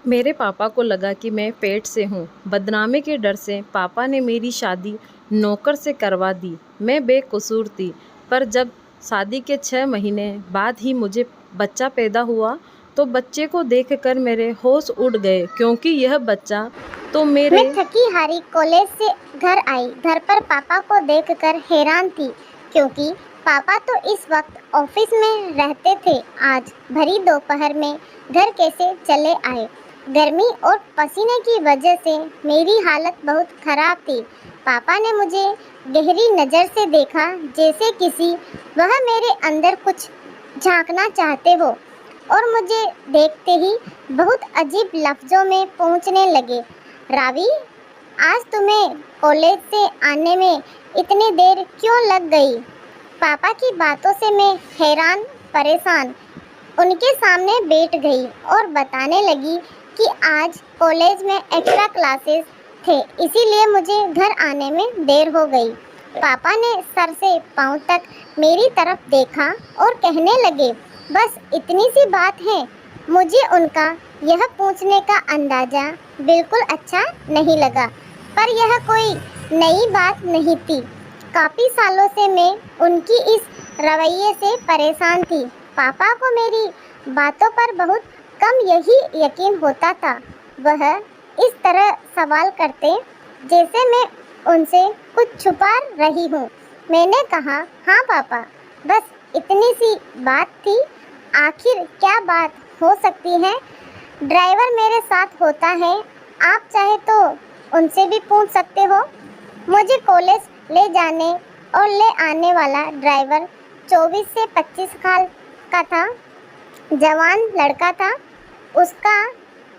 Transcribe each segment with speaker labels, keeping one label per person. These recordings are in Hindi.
Speaker 1: मेरे पापा को लगा कि मैं पेट से हूँ। बदनामी के डर से पापा ने मेरी शादी नौकर से करवा दी। मैं बेकसूर थी, पर जब शादी के 6 महीने बाद ही मुझे बच्चा पैदा हुआ तो बच्चे को देखकर मेरे होश उड़ गए, क्योंकि यह बच्चा तो
Speaker 2: मैं
Speaker 1: मेरे
Speaker 2: थकी हारी कॉलेज से घर आई। घर पर पापा को देखकर हैरान थी, क्योंकि पापा तो इस वक्त ऑफिस में रहते थे। आज भरी दोपहर में घर कैसे चले आए? गर्मी और पसीने की वजह से मेरी हालत बहुत खराब थी। पापा ने मुझे गहरी नज़र से देखा, जैसे किसी वह मेरे अंदर कुछ झांकना चाहते हो, और मुझे देखते ही बहुत अजीब लफ्ज़ों में पूछने लगे, रावी, आज तुम्हें कॉलेज से आने में इतनी देर क्यों लग गई? पापा की बातों से मैं हैरान परेशान उनके सामने बैठ गई और बताने लगी कि आज कॉलेज में एक्स्ट्रा क्लासेस थे, इसीलिए मुझे घर आने में देर हो गई। पापा ने सर से पांव तक मेरी तरफ देखा और कहने लगे, बस इतनी सी बात है। मुझे उनका यह पूछने का अंदाज़ा बिल्कुल अच्छा नहीं लगा, पर यह कोई नई बात नहीं थी। काफ़ी सालों से मैं उनकी इस रवैये से परेशान थी। पापा को मेरी बातों पर बहुत कम यही यकीन होता था। वह इस तरह सवाल करते जैसे मैं उनसे कुछ छुपा रही हूँ। मैंने कहा, हाँ पापा, बस इतनी सी बात थी। आखिर क्या बात हो सकती है? ड्राइवर मेरे साथ होता है, आप चाहे तो उनसे भी पूछ सकते हो। मुझे कॉलेज ले जाने और ले आने वाला ड्राइवर 24 से 25 साल का था। जवान लड़का था। उसका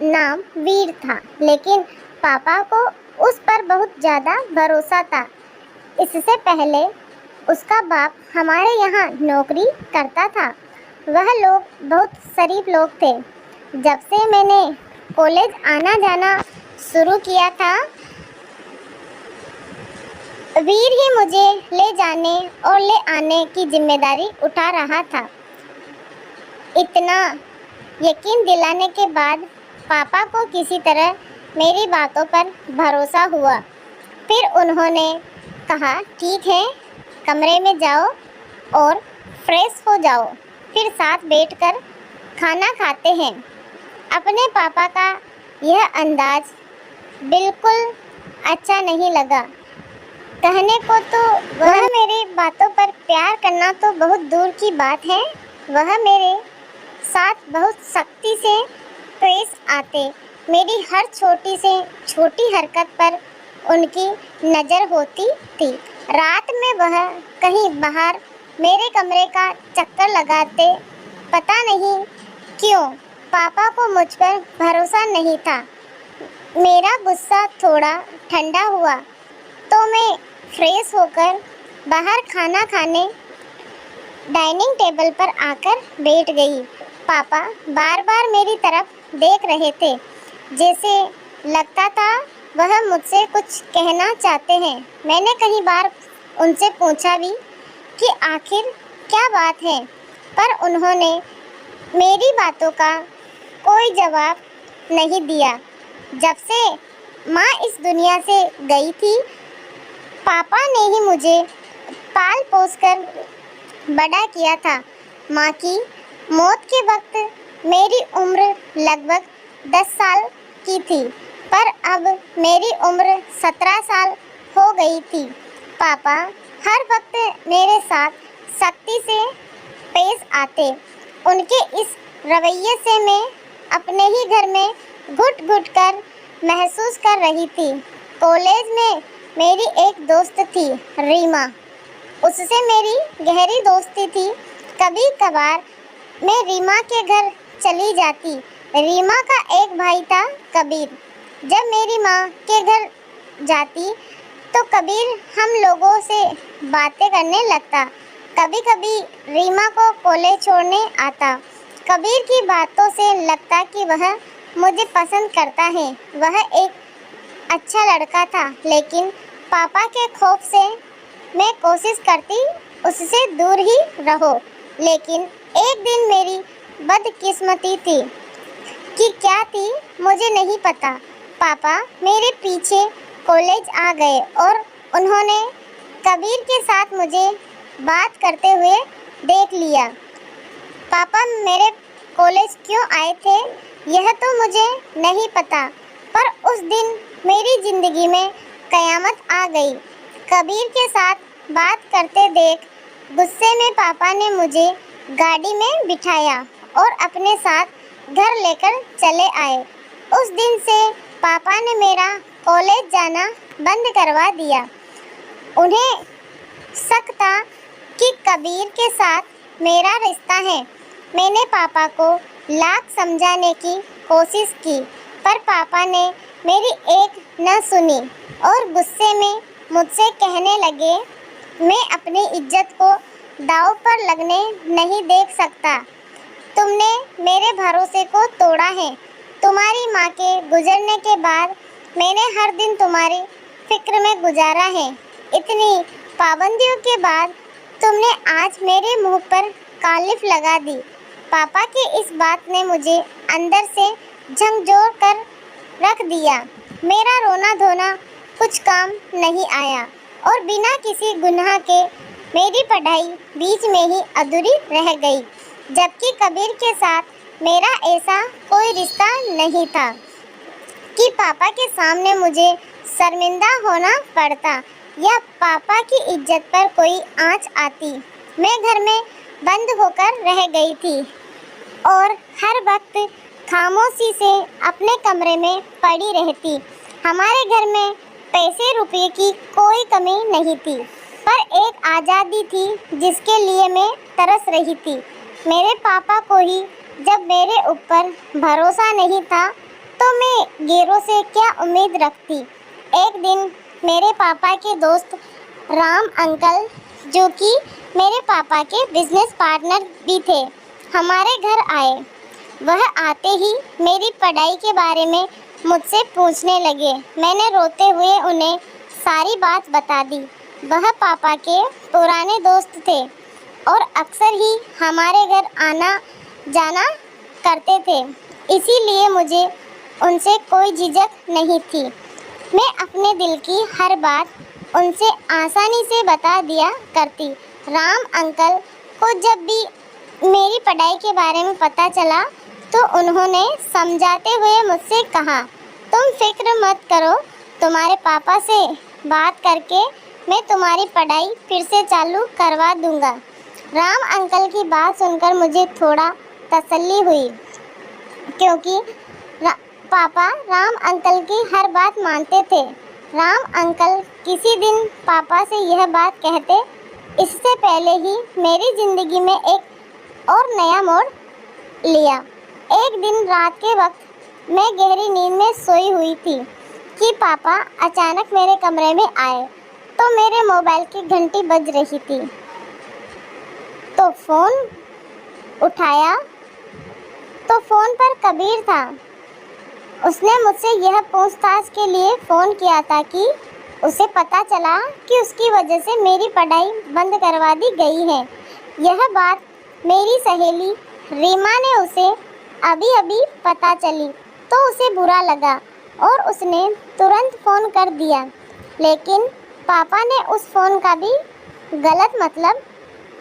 Speaker 2: नाम वीर था, लेकिन पापा को उस पर बहुत ज़्यादा भरोसा था। इससे पहले उसका बाप हमारे यहाँ नौकरी करता था। वह लोग बहुत शरीफ लोग थे। जब से मैंने कॉलेज आना जाना शुरू किया था, वीर ही मुझे ले जाने और ले आने की जिम्मेदारी उठा रहा था। इतना यकीन दिलाने के बाद पापा को किसी तरह मेरी बातों पर भरोसा हुआ। फिर उन्होंने कहा, ठीक है, कमरे में जाओ और फ्रेश हो जाओ, फिर साथ बैठकर खाना खाते हैं। अपने पापा का यह अंदाज बिल्कुल अच्छा नहीं लगा। कहने को तो वह मेरी बातों पर प्यार करना तो बहुत दूर की बात है, वह मेरे साथ बहुत सख्ती से पेश आते। मेरी हर छोटी से छोटी हरकत पर उनकी नज़र होती थी। रात में वह कहीं बाहर मेरे कमरे का चक्कर लगाते। पता नहीं क्यों पापा को मुझ पर भरोसा नहीं था। मेरा गुस्सा थोड़ा ठंडा हुआ तो मैं फ्रेश होकर बाहर खाना खाने डाइनिंग टेबल पर आकर बैठ गई। पापा बार बार मेरी तरफ देख रहे थे, जैसे लगता था वह मुझसे कुछ कहना चाहते हैं। मैंने कई बार उनसे पूछा भी कि आखिर क्या बात है, पर उन्होंने मेरी बातों का कोई जवाब नहीं दिया। जब से माँ इस दुनिया से गई थी, पापा ने ही मुझे पाल पोस कर बड़ा किया था। माँ की मौत के वक्त मेरी उम्र लगभग 10 साल की थी, पर अब मेरी उम्र 17 साल हो गई थी। पापा हर वक्त मेरे साथ सख्ती से पेश आते। उनके इस रवैये से मैं अपने ही घर में घुट घुट कर महसूस कर रही थी। कॉलेज में मेरी एक दोस्त थी, रीमा। उससे मेरी गहरी दोस्ती थी। कभी कभार मैं रीमा के घर चली जाती। रीमा का एक भाई था, कबीर। जब मेरी माँ के घर जाती तो कबीर हम लोगों से बातें करने लगता। कभी कभी रीमा को कॉलेज छोड़ने आता। कबीर की बातों से लगता कि वह मुझे पसंद करता है। वह एक अच्छा लड़का था, लेकिन पापा के खौफ से मैं कोशिश करती उससे दूर ही रहो। लेकिन एक दिन मेरी बदकिस्मती थी। कि क्या थी मुझे नहीं पता। पापा मेरे पीछे कॉलेज आ गए और उन्होंने कबीर के साथ मुझे बात करते हुए देख लिया। पापा मेरे कॉलेज क्यों आए थे यह तो मुझे नहीं पता, पर उस दिन मेरी ज़िंदगी में कयामत आ गई। कबीर के साथ बात करते देख गुस्से में पापा ने मुझे गाड़ी में बिठाया और अपने साथ घर लेकर चले आए। उस दिन से पापा ने मेरा कॉलेज जाना बंद करवा दिया। उन्हें शक था कि कबीर के साथ मेरा रिश्ता है। मैंने पापा को लाख समझाने की कोशिश की, पर पापा ने मेरी एक न सुनी और गुस्से में मुझसे कहने लगे, मैं अपनी इज्जत को दांव पर लगने नहीं देख सकता। तुमने मेरे भरोसे को तोड़ा है। तुम्हारी माँ के गुजरने के बाद मैंने हर दिन तुम्हारी फिक्र में गुजारा है। इतनी पाबंदियों के बाद तुमने आज मेरे मुंह पर कालिफ लगा दी। पापा की इस बात ने मुझे अंदर से झकझोर कर रख दिया। मेरा रोना धोना कुछ काम नहीं आया और बिना किसी गुनाह के मेरी पढ़ाई बीच में ही अधूरी रह गई, जबकि कबीर के साथ मेरा ऐसा कोई रिश्ता नहीं था कि पापा के सामने मुझे शर्मिंदा होना पड़ता या पापा की इज्जत पर कोई आँच आती। मैं घर में बंद होकर रह गई थी और हर वक्त खामोशी से अपने कमरे में पड़ी रहती। हमारे घर में पैसे रुपये की कोई कमी नहीं थी, पर एक आज़ादी थी जिसके लिए मैं तरस रही थी। मेरे पापा को ही जब मेरे ऊपर भरोसा नहीं था तो मैं गैरों से क्या उम्मीद रखती। एक दिन मेरे पापा के दोस्त राम अंकल, जो कि मेरे पापा के बिजनेस पार्टनर भी थे, हमारे घर आए। वह आते ही मेरी पढ़ाई के बारे में मुझसे पूछने लगे। मैंने रोते हुए उन्हें सारी बात बता दी। वह पापा के पुराने दोस्त थे और अक्सर ही हमारे घर आना जाना करते थे, इसीलिए मुझे उनसे कोई झिझक नहीं थी। मैं अपने दिल की हर बात उनसे आसानी से बता दिया करती। राम अंकल को जब भी मेरी पढ़ाई के बारे में पता चला तो उन्होंने समझाते हुए मुझसे कहा, तुम फिक्र मत करो, तुम्हारे पापा से बात करके मैं तुम्हारी पढ़ाई फिर से चालू करवा दूंगा। राम अंकल की बात सुनकर मुझे थोड़ा तसल्ली हुई, क्योंकि पापा राम अंकल की हर बात मानते थे। राम अंकल किसी दिन पापा से यह बात कहते, इससे पहले ही मेरी ज़िंदगी में एक और नया मोड़ लिया। एक दिन रात के वक्त मैं गहरी नींद में सोई हुई थी कि पापा अचानक मेरे कमरे में आए तो मेरे मोबाइल की घंटी बज रही थी। तो फ़ोन उठाया तो फ़ोन पर कबीर था। उसने मुझसे यह पूछताछ के लिए फ़ोन किया था कि उसे पता चला कि उसकी वजह से मेरी पढ़ाई बंद करवा दी गई है। यह बात मेरी सहेली रीमा ने उसे अभी अभी पता चली तो उसे बुरा लगा और उसने तुरंत फ़ोन कर दिया, लेकिन पापा ने उस फ़ोन का भी गलत मतलब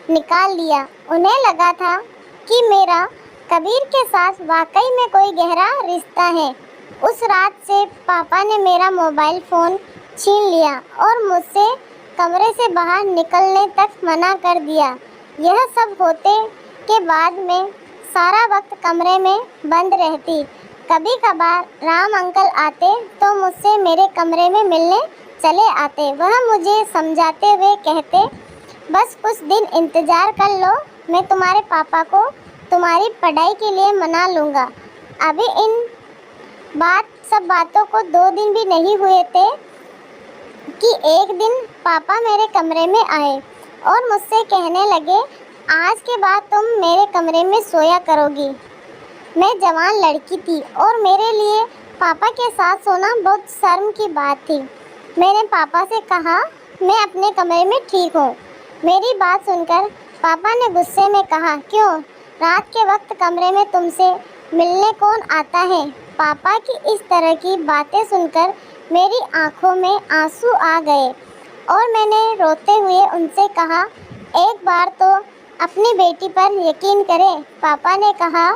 Speaker 2: निकाल लिया। उन्हें लगा था कि मेरा कबीर के साथ वाकई में कोई गहरा रिश्ता है। उस रात से पापा ने मेरा मोबाइल फ़ोन छीन लिया और मुझसे कमरे से बाहर निकलने तक मना कर दिया। यह सब होते के बाद मैं सारा वक्त कमरे में बंद रहती। कभी कभार राम अंकल आते तो मुझसे मेरे कमरे में मिलने चले आते। वह मुझे समझाते हुए कहते, बस कुछ दिन इंतज़ार कर लो, मैं तुम्हारे पापा को तुम्हारी पढ़ाई के लिए मना लूँगा। अभी इन सब बातों को 2 दिन भी नहीं हुए थे कि एक दिन पापा मेरे कमरे में आए और मुझसे कहने लगे, आज के बाद तुम मेरे कमरे में सोया करोगी। मैं जवान लड़की थी और मेरे लिए पापा के साथ सोना बहुत शर्म की बात थी। मैंने पापा से कहा, मैं अपने कमरे में ठीक हूँ। मेरी बात सुनकर पापा ने गुस्से में कहा, क्यों? रात के वक्त कमरे में तुमसे मिलने कौन आता है। पापा की इस तरह की बातें सुनकर मेरी आंखों में आंसू आ गए और मैंने रोते हुए उनसे कहा, एक बार तो अपनी बेटी पर यकीन करें। पापा ने कहा,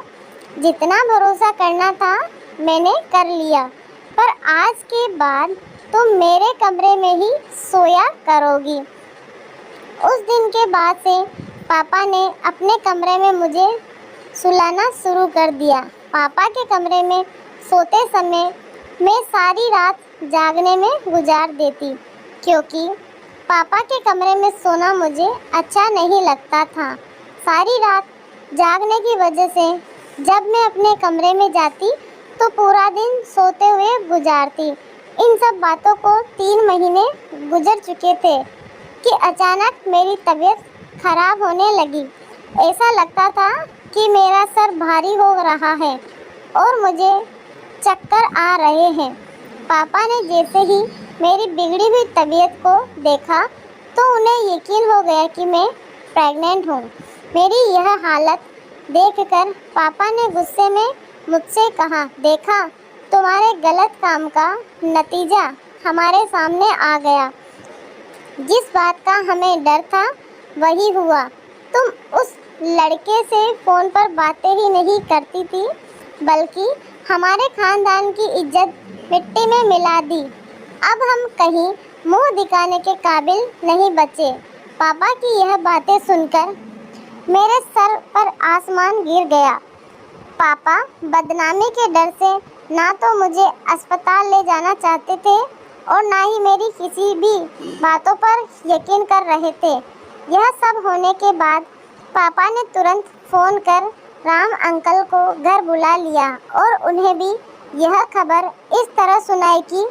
Speaker 2: जितना भरोसा करना था मैंने कर लिया, पर आज के बाद तुम मेरे कमरे में ही सोया करोगी। उस दिन के बाद से पापा ने अपने कमरे में मुझे सुलाना शुरू कर दिया। पापा के कमरे में सोते समय मैं सारी रात जागने में गुजार देती, क्योंकि पापा के कमरे में सोना मुझे अच्छा नहीं लगता था। सारी रात जागने की वजह से जब मैं अपने कमरे में जाती तो पूरा दिन सोते हुए गुजारती। इन सब बातों को 3 महीने गुजर चुके थे कि अचानक मेरी तबीयत खराब होने लगी। ऐसा लगता था कि मेरा सर भारी हो रहा है और मुझे चक्कर आ रहे हैं। पापा ने जैसे ही मेरी बिगड़ी हुई तबीयत को देखा तो उन्हें यकीन हो गया कि मैं प्रेग्नेंट हूँ। मेरी यह हालत देखकर पापा ने गुस्से में मुझसे कहा, देखा, तुम्हारे गलत काम का नतीजा हमारे सामने आ गया। जिस बात का हमें डर था वही हुआ। तुम उस लड़के से फ़ोन पर बातें ही नहीं करती थी, बल्कि हमारे खानदान की इज्जत मिट्टी में मिला दी। अब हम कहीं मुंह दिखाने के काबिल नहीं बचे। पापा की यह बातें सुनकर मेरे सर पर आसमान गिर गया। पापा बदनामी के डर से ना तो मुझे अस्पताल ले जाना चाहते थे और ना ही मेरी किसी भी बातों पर यकीन कर रहे थे। यह सब होने के बाद पापा ने तुरंत फ़ोन कर राम अंकल को घर बुला लिया और उन्हें भी यह खबर इस तरह सुनाई कि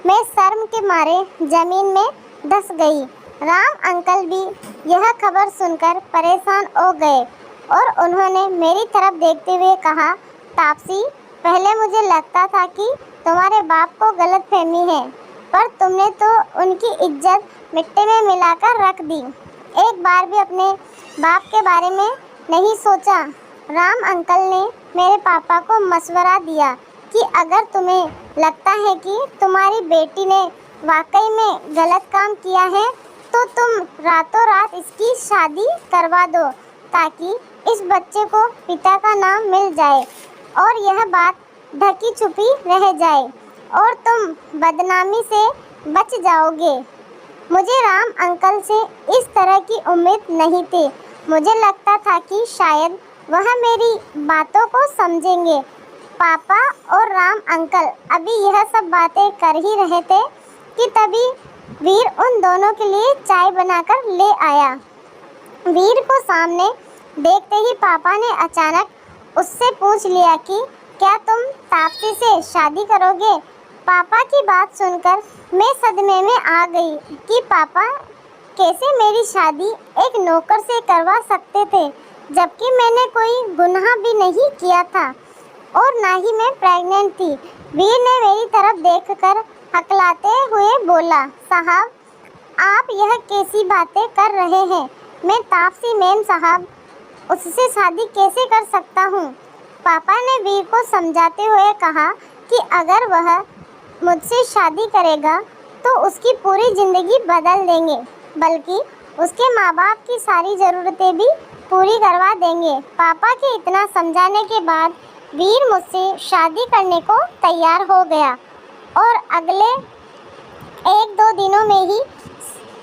Speaker 2: मैं शर्म के मारे ज़मीन में धंस गई। राम अंकल भी यह खबर सुनकर परेशान हो गए और उन्होंने मेरी तरफ देखते हुए कहा, तापसी, पहले मुझे लगता था कि तुम्हारे बाप को गलतफहमी है, पर तुमने तो उनकी इज्जत मिट्टी में मिलाकर रख दी। एक बार भी अपने बाप के बारे में नहीं सोचा। राम अंकल ने मेरे पापा को मशवरा दिया कि अगर तुम्हें लगता है कि तुम्हारी बेटी ने वाकई में गलत काम किया है तो तुम रातों रात इसकी शादी करवा दो, ताकि इस बच्चे को पिता का नाम मिल जाए और यह बात ढकी छुपी रह जाए और तुम बदनामी से बच जाओगे। मुझे राम अंकल से इस तरह की उम्मीद नहीं थी। मुझे लगता था कि शायद वह मेरी बातों को समझेंगे। पापा और राम अंकल अभी यह सब बातें कर ही रहे थे कि तभी वीर उन दोनों के लिए चाय बनाकर ले आया। वीर को सामने देखते ही पापा ने अचानक उससे पूछ लिया कि क्या तुम तापसी से शादी करोगे। पापा की बात सुनकर मैं सदमे में आ गई कि पापा कैसे मेरी शादी एक नौकर से करवा सकते थे, जबकि मैंने कोई गुनाह भी नहीं किया था और ना ही मैं प्रेग्नेंट थी। वीर ने मेरी तरफ देखकर हकलाते हुए बोला, साहब, आप यह कैसी बातें कर रहे हैं। मैं तापसी मैम साहब, उससे शादी कैसे कर सकता हूँ। पापा ने वीर को समझाते हुए कहा कि अगर वह मुझसे शादी करेगा तो उसकी पूरी ज़िंदगी बदल देंगे, बल्कि उसके माँ बाप की सारी ज़रूरतें भी पूरी करवा देंगे। पापा के इतना समझाने के बाद वीर मुझसे शादी करने को तैयार हो गया और अगले 1-2 दिनों में ही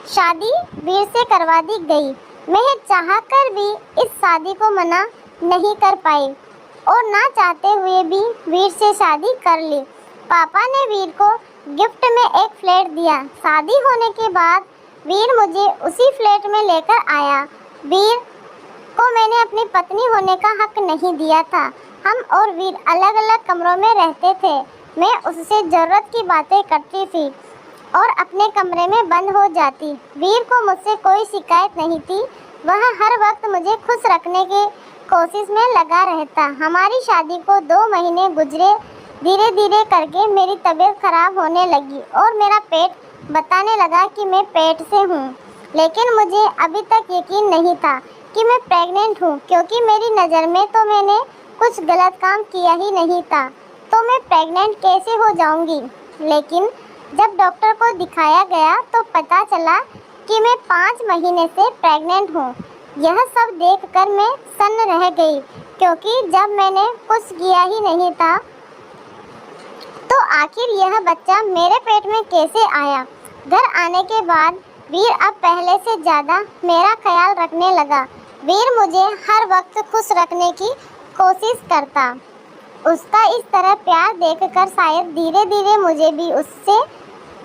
Speaker 2: शादी वीर से करवा दी गई। मैं चाहकर भी इस शादी को मना नहीं कर पाई और ना चाहते हुए भी वीर से शादी कर ली। पापा ने वीर को गिफ्ट में एक फ्लैट दिया। शादी होने के बाद वीर मुझे उसी फ्लैट में लेकर आया। वीर को मैंने अपनी पत्नी होने का हक नहीं दिया था। हम और वीर अलग अलग कमरों में रहते थे। मैं उससे ज़रूरत की बातें करती थी और अपने कमरे में बंद हो जाती। वीर को मुझसे कोई शिकायत नहीं थी। वह हर वक्त मुझे खुश रखने की कोशिश में लगा रहता। हमारी शादी को 2 महीने गुजरे। धीरे धीरे करके मेरी तबीयत खराब होने लगी और मेरा पेट बताने लगा कि मैं पेट से हूँ। लेकिन मुझे अभी तक यकीन नहीं था कि मैं प्रेग्नेंट हूँ, क्योंकि मेरी नज़र में तो मैंने कुछ गलत काम किया ही नहीं था, तो मैं प्रेग्नेंट कैसे हो जाऊंगी। लेकिन जब डॉक्टर को दिखाया गया तो पता चला कि मैं 5 महीने से प्रेग्नेंट हूँ। यह सब देखकर मैं सन्न रह गई, क्योंकि जब मैंने कुछ किया ही नहीं था तो आखिर यह बच्चा मेरे पेट में कैसे आया। घर आने के बाद वीर अब पहले से ज़्यादा मेरा ख्याल रखने लगा। वीर मुझे हर वक्त खुश रखने की कोशिश करता। उसका इस तरह प्यार देखकर शायद धीरे धीरे मुझे भी उससे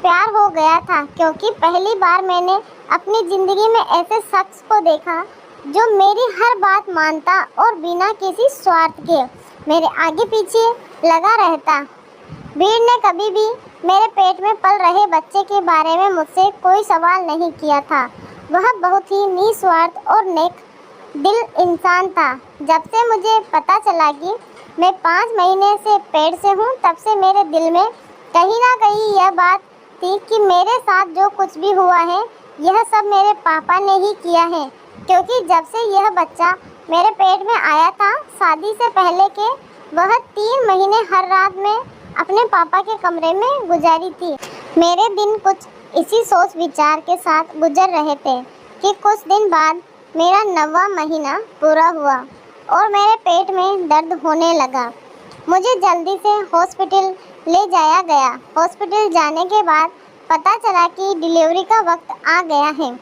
Speaker 2: प्यार हो गया था, क्योंकि पहली बार मैंने अपनी ज़िंदगी में ऐसे शख्स को देखा जो मेरी हर बात मानता और बिना किसी स्वार्थ के मेरे आगे पीछे लगा रहता। वीर ने कभी भी मेरे पेट में पल रहे बच्चे के बारे में मुझसे कोई सवाल नहीं किया था। वह बहुत ही निस्वार्थ और नेक दिल इंसान था। जब से मुझे पता चला कि मैं 5 महीने से पेट से हूँ, तब से मेरे दिल में कहीं ना कहीं यह बात थी कि मेरे साथ जो कुछ भी हुआ है यह सब मेरे पापा ने ही किया है, क्योंकि जब से यह बच्चा मेरे पेट में आया था, शादी से पहले के वह 3 महीने हर रात में अपने पापा के कमरे में गुजारी थी। मेरे दिन कुछ इसी सोच विचार के साथ गुजर रहे थे कि कुछ दिन बाद मेरा 9वां महीना पूरा हुआ और मेरे पेट में दर्द होने लगा। मुझे जल्दी से हॉस्पिटल ले जाया गया। हॉस्पिटल जाने के बाद पता चला कि डिलीवरी का वक्त आ गया है।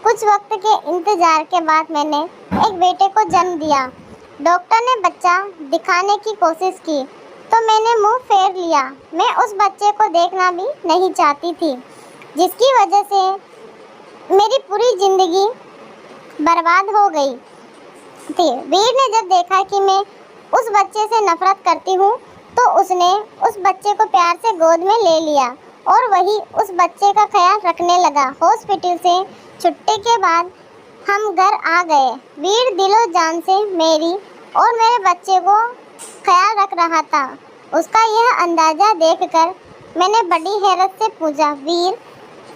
Speaker 2: कुछ वक्त के इंतज़ार के बाद मैंने एक बेटे को जन्म दिया। डॉक्टर ने बच्चा दिखाने की कोशिश की तो मैंने मुंह फेर लिया। मैं उस बच्चे को देखना भी नहीं चाहती थी, जिसकी वजह से मेरी पूरी ज़िंदगी बर्बाद हो गई थी। वीर ने जब देखा कि मैं उस बच्चे से नफरत करती हूँ तो उसने उस बच्चे को प्यार से गोद में ले लिया और वही उस बच्चे का ख्याल रखने लगा। हॉस्पिटल से छुट्टी के बाद हम घर आ गए। वीर दिलो जान से मेरी और मेरे बच्चे को ख्याल रख रहा था। उसका यह अंदाज़ा देखकर मैंने बड़ी हैरत से पूछा, वीर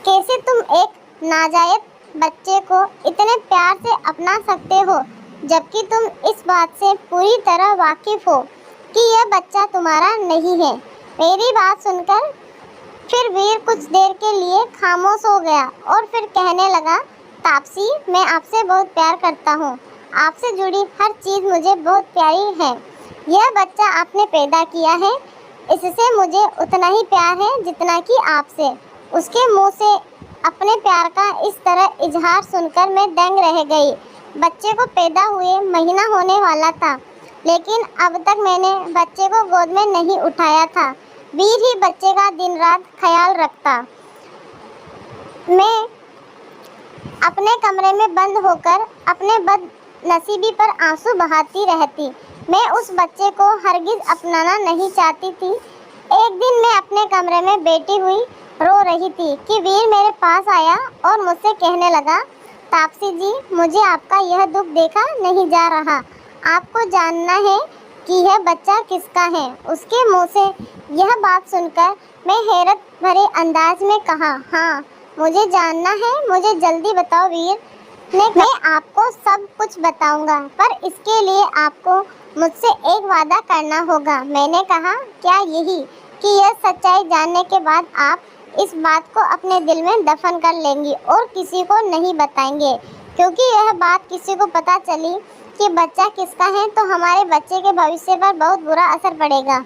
Speaker 2: कैसे तुम एक नाजायज बच्चे को इतने प्यार से अपना सकते हो, जबकि तुम इस बात से पूरी तरह वाकिफ़ हो कि यह बच्चा तुम्हारा नहीं है। मेरी बात सुनकर फिर वीर कुछ देर के लिए खामोश हो गया और फिर कहने लगा, तापसी मैं आपसे बहुत प्यार करता हूँ। आपसे जुड़ी हर चीज़ मुझे बहुत प्यारी है। यह बच्चा आपने पैदा किया है, इससे मुझे उतना ही प्यार है जितना कि आपसे। उसके मुंह से अपने प्यार का इस तरह इजहार सुनकर मैं दंग रह गई। बच्चे को पैदा हुए महीना होने वाला था, लेकिन अब तक मैंने बच्चे को गोद में नहीं उठाया था। वीर ही बच्चे का दिन रात ख्याल रखता। मैं अपने कमरे में बंद होकर अपने बदनसीबी पर आंसू बहाती रहती। मैं उस बच्चे को हरगिज़ अपनाना नहीं चाहती थी। एक दिन मैं अपने कमरे में बैठी हुई रो रही थी कि वीर मेरे पास आया और मुझसे कहने लगा, तापसी जी मुझे आपका यह दुख देखा नहीं जा रहा। आपको जानना है कि यह बच्चा किसका है। उसके मुंह से यह बात सुनकर मैं हैरत भरे अंदाज में कहा, हाँ मुझे जानना है, मुझे जल्दी बताओ वीर। मैं आपको सब कुछ बताऊंगा, पर इसके लिए आपको मुझसे एक वादा करना होगा। मैंने कहा, क्या यही कि यह सच्चाई जानने के बाद आप इस बात को अपने दिल में दफन कर लेंगी और किसी को नहीं बताएंगे, क्योंकि यह बात किसी को पता चली कि बच्चा किसका है तो हमारे बच्चे के भविष्य पर बहुत बुरा असर पड़ेगा।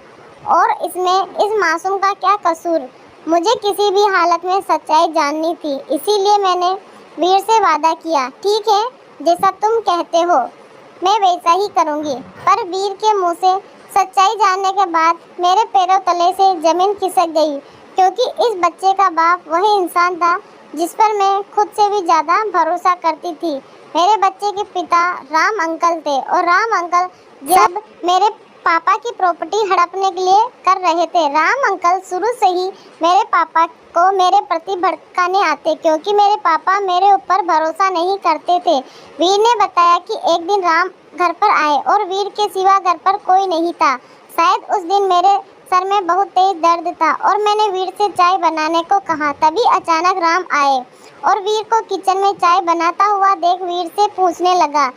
Speaker 2: और इसमें इस मासूम का क्या कसूर। मुझे किसी भी हालत में सच्चाई जाननी थी, इसीलिए मैंने वीर से वादा किया। ठीक है, जैसा तुम कहते हो मैं वैसा ही करूँगी। पर वीर के मुँह से सच्चाई जानने के बाद मेरे पैरों तले से ज़मीन खिसक गई, क्योंकि इस बच्चे का बाप वही इंसान था जिस पर मैं खुद से भी ज़्यादा भरोसा करती थी। मेरे बच्चे के पिता राम अंकल थे और राम अंकल जब मेरे पापा की प्रॉपर्टी हड़पने के लिए कर रहे थे, राम अंकल शुरू से ही मेरे पापा को मेरे प्रति भड़काने आते, क्योंकि मेरे पापा मेरे ऊपर भरोसा नहीं करते थे। वीर ने बताया कि एक दिन राम घर पर आए और वीर के सिवा घर पर कोई नहीं था। शायद उस दिन मेरे सर में बहुत तेज दर्द था और मैंने वीर से चाय बनाने को कहा। तभी अचानक राम आए और वीर को किचन में चाय बनाता हुआ देख वीर से पूछने लगा,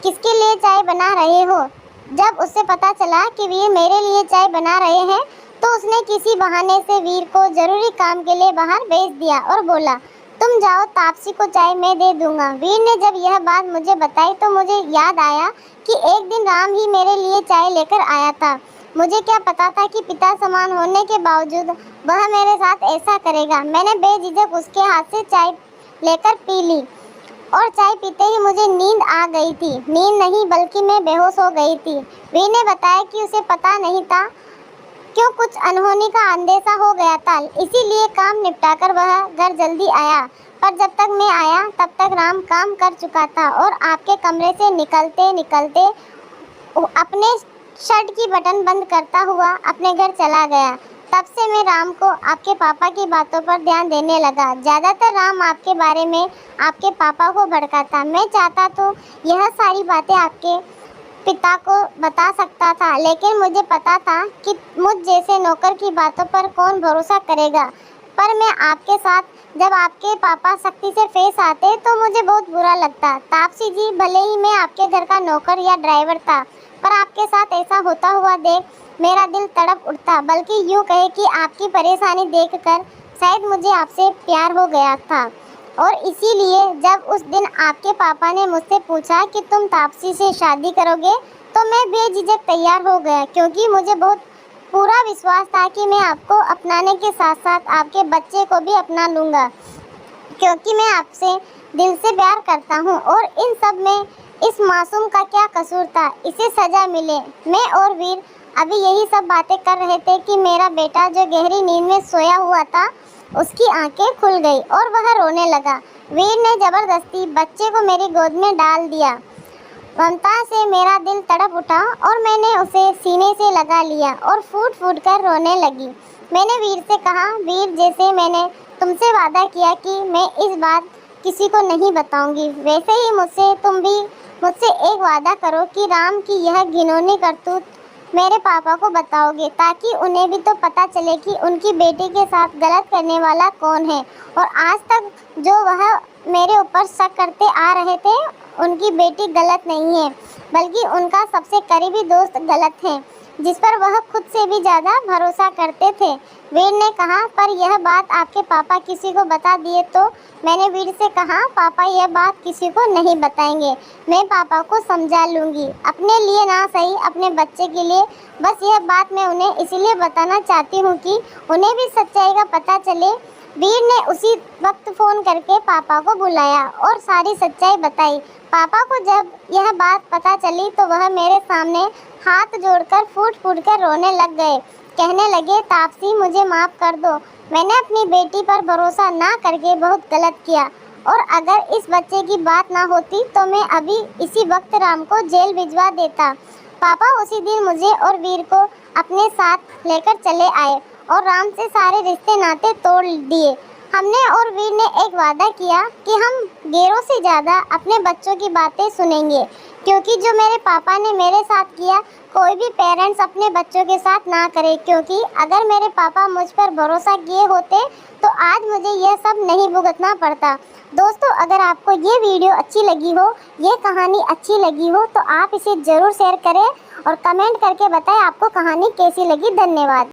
Speaker 2: किसके लिए चाय बना रहे हो। जब उसे पता चला कि वीर मेरे लिए चाय बना रहे हैं तो उसने किसी बहाने से वीर को जरूरी काम के लिए बाहर भेज दिया और बोला, तुम जाओ, तापसी को चाय मैं दे दूंगा। वीर ने जब यह बात मुझे बताई तो मुझे याद आया कि एक दिन राम ही मेरे लिए चाय लेकर आया था। मुझे क्या पता था कि पिता समान होने के बावजूद वह मेरे साथ ऐसा करेगा। मैंने बेझिझक उसके हाथ से चाय लेकर पी ली और चाय पीते ही मुझे नींद आ गई थी। नींद नहीं बल्कि मैं बेहोश हो गई थी। वीर ने बताया कि उसे पता नहीं था क्यों कुछ अनहोनी का अंदेशा हो गया था, इसीलिए काम निपटाकर वह घर जल्दी आया। पर जब तक मैं आया तब तक राम काम कर चुका था और आपके कमरे से निकलते निकलते अपने शर्ट की बटन बंद करता हुआ अपने घर चला गया। तब से मैं राम को आपके पापा की बातों पर ध्यान देने लगा। ज़्यादातर राम आपके बारे में आपके पापा को भड़काता। मैं चाहता तो यह सारी बातें आपके पिता को बता सकता था, लेकिन मुझे पता था कि मुझ जैसे नौकर की बातों पर कौन भरोसा करेगा। पर मैं आपके साथ जब आपके पापा सख्ती से पेश आते तो मुझे बहुत बुरा लगता। तापसी जी, भले ही मैं आपके घर का नौकर या ड्राइवर था, पर आपके साथ ऐसा होता हुआ देख मेरा दिल तड़प उठता। बल्कि यूँ कहे कि आपकी परेशानी देखकर शायद मुझे आपसे प्यार हो गया था। और इसीलिए जब उस दिन आपके पापा ने मुझसे पूछा कि तुम तापसी से शादी करोगे तो मैं बेझिझक तैयार हो गया, क्योंकि मुझे बहुत पूरा विश्वास था कि मैं आपको अपनाने के साथ साथ आपके बच्चे को भी अपना लूँगा, क्योंकि मैं आपसे दिल से प्यार करता हूँ। और इन सब में इस मासूम का क्या कसूर था, इसे सज़ा मिले। मैं और वीर अभी यही सब बातें कर रहे थे कि मेरा बेटा जो गहरी नींद में सोया हुआ था उसकी आंखें खुल गई और वह रोने लगा। वीर ने ज़बरदस्ती बच्चे को मेरी गोद में डाल दिया। ममता से मेरा दिल तड़प उठा और मैंने उसे सीने से लगा लिया और फूट फूट कर रोने लगी। मैंने वीर से कहा, वीर, जैसे मैंने तुमसे वादा किया कि मैं इस बात किसी को नहीं बताऊंगी, वैसे ही तुम भी मुझसे एक वादा करो कि राम की यह घिनौनी करतूत मेरे पापा को बताओगे, ताकि उन्हें भी तो पता चले कि उनकी बेटी के साथ गलत करने वाला कौन है। और आज तक जो वह मेरे ऊपर शक करते आ रहे थे, उनकी बेटी गलत नहीं है, बल्कि उनका सबसे करीबी दोस्त गलत है, जिस पर वह खुद से भी ज़्यादा भरोसा करते थे। वीर ने कहा, पर यह बात आपके पापा किसी को बता दिए तो? मैंने वीर से कहा, पापा यह बात किसी को नहीं बताएंगे, मैं पापा को समझा लूँगी, अपने लिए ना सही अपने बच्चे के लिए। बस यह बात मैं उन्हें इसलिए बताना चाहती हूँ कि उन्हें भी सच्चाई का पता चले। वीर ने उसी वक्त फ़ोन करके पापा को बुलाया और सारी सच्चाई बताई। पापा को जब यह बात पता चली तो वह मेरे सामने हाथ जोड़कर फूट फूट कर रोने लग गए। कहने लगे, तापसी, मुझे माफ़ कर दो, मैंने अपनी बेटी पर भरोसा ना करके बहुत गलत किया, और अगर इस बच्चे की बात ना होती तो मैं अभी इसी वक्त राम को जेल भिजवा देता। पापा उसी दिन मुझे और वीर को अपने साथ लेकर चले आए और राम से सारे रिश्ते नाते तोड़ दिए। हमने और वीर ने एक वादा किया कि हम गैरों से ज़्यादा अपने बच्चों की बातें सुनेंगे, क्योंकि जो मेरे पापा ने मेरे साथ किया कोई भी पेरेंट्स अपने बच्चों के साथ ना करे, क्योंकि अगर मेरे पापा मुझ पर भरोसा किए होते तो आज मुझे यह सब नहीं भुगतना पड़ता। दोस्तों, अगर आपको ये वीडियो अच्छी लगी हो, ये कहानी अच्छी लगी हो, तो आप इसे ज़रूर शेयर करें और कमेंट करके बताएं आपको कहानी कैसी लगी। धन्यवाद।